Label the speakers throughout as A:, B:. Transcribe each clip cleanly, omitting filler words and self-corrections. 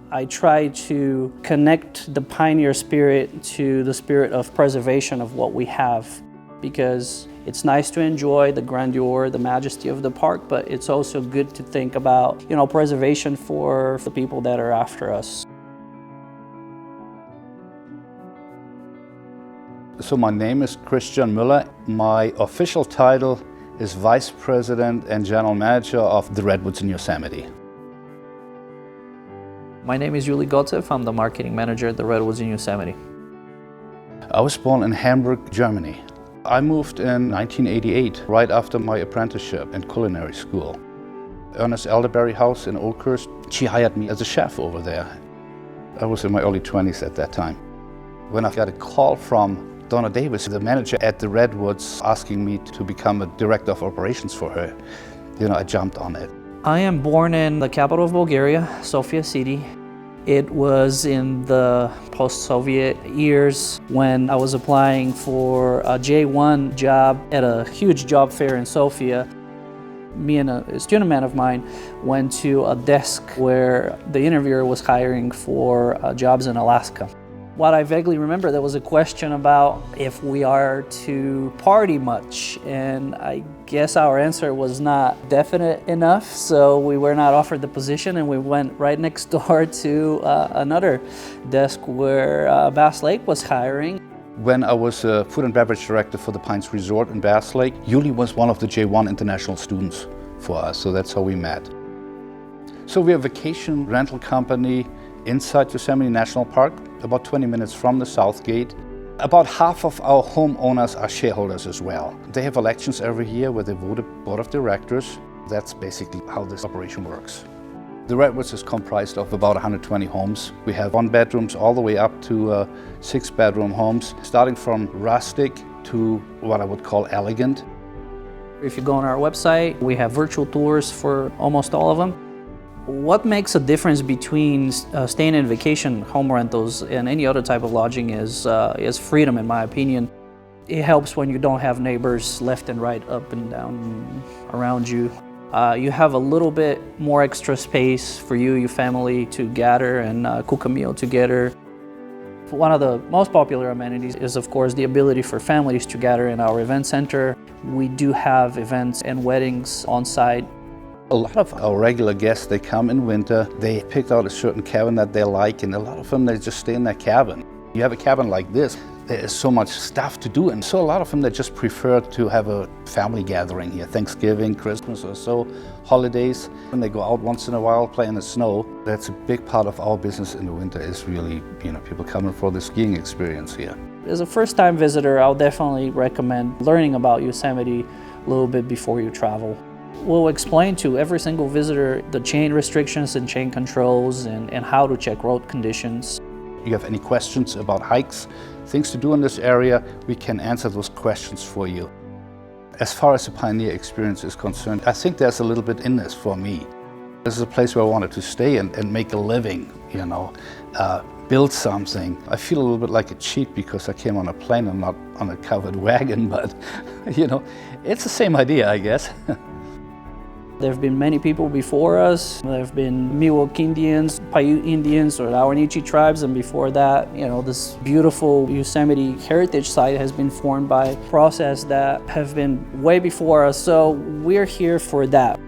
A: I try to connect the pioneer spirit to the spirit of preservation of what we have, because it's nice to enjoy the grandeur, the majesty of the park, but it's also good to think about, preservation for the people that are after us.
B: So my name is Christian Mueller. My official title is Vice President and General Manager of the Redwoods in Yosemite.
A: My name is Yuli Gotsev. I'm the marketing manager at the Redwoods in Yosemite.
B: I was born in Hamburg, Germany. I moved in 1988, right after my apprenticeship in culinary school. Ernest Elderberry House in Oakhurst, she hired me as a chef over there. I was in my early 20s at that time. When I got a call from Donna Davis, the manager at the Redwoods, asking me to become a director of operations for her, I jumped on it.
A: I am born in the capital of Bulgaria, Sofia City. It was in the post-Soviet years when I was applying for a J1 job at a huge job fair in Sofia. Me and a student man of mine went to a desk where the interviewer was hiring for jobs in Alaska. What I vaguely remember, there was a question about if we are to party much, and I guess our answer was not definite enough, so we were not offered the position, and we went right next door to another desk where Bass Lake was hiring.
B: When I was a food and beverage director for the Pines Resort in Bass Lake, Yuli was one of the J1 international students for us, so that's how we met. So we're a vacation rental company inside Yosemite National Park, about 20 minutes from the south gate. About half of our homeowners are shareholders as well. They have elections every year where they vote a board of directors. That's basically how this operation works. The Redwoods is comprised of about 120 homes. We have 1-bedrooms all the way up to 6-bedroom homes, starting from rustic to what I would call elegant.
A: If you go on our website, we have virtual tours for almost all of them. What makes a difference between staying in vacation home rentals and any other type of lodging is freedom, in my opinion. It helps when you don't have neighbors left and right, up and down around you. You have a little bit more extra space for you, your family to gather and cook a meal together. One of the most popular amenities is, of course, the ability for families to gather in our event center. We do have events and weddings on site.
B: A lot of our regular guests, they come in winter, they picked out a certain cabin that they like, and a lot of them, they just stay in that cabin. You have a cabin like this, there is so much stuff to do, and so a lot of them, they just prefer to have a family gathering here, Thanksgiving, Christmas or so, holidays. When they go out once in a while, play in the snow. That's a big part of our business in the winter, is really, people coming for the skiing experience here.
A: As a first-time visitor, I'll definitely recommend learning about Yosemite a little bit before you travel. We'll explain to every single visitor the chain restrictions and chain controls and how to check road conditions.
B: If you have any questions about hikes, things to do in this area, we can answer those questions for you. As far as the pioneer experience is concerned, I think there's a little bit in this for me. This is a place where I wanted to stay and make a living, build something. I feel a little bit like a cheat because I came on a plane and not on a covered wagon, but it's the same idea, I guess.
A: There have been many people before us. There have been Miwok Indians, Paiute Indians, or the Awarnichi tribes, and before that, this beautiful Yosemite heritage site has been formed by a process that have been way before us, so we're here for that.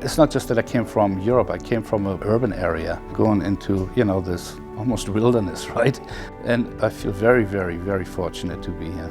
B: It's not just that I came from Europe, I came from an urban area, going into, this almost wilderness, right? And I feel very, very, very fortunate to be here.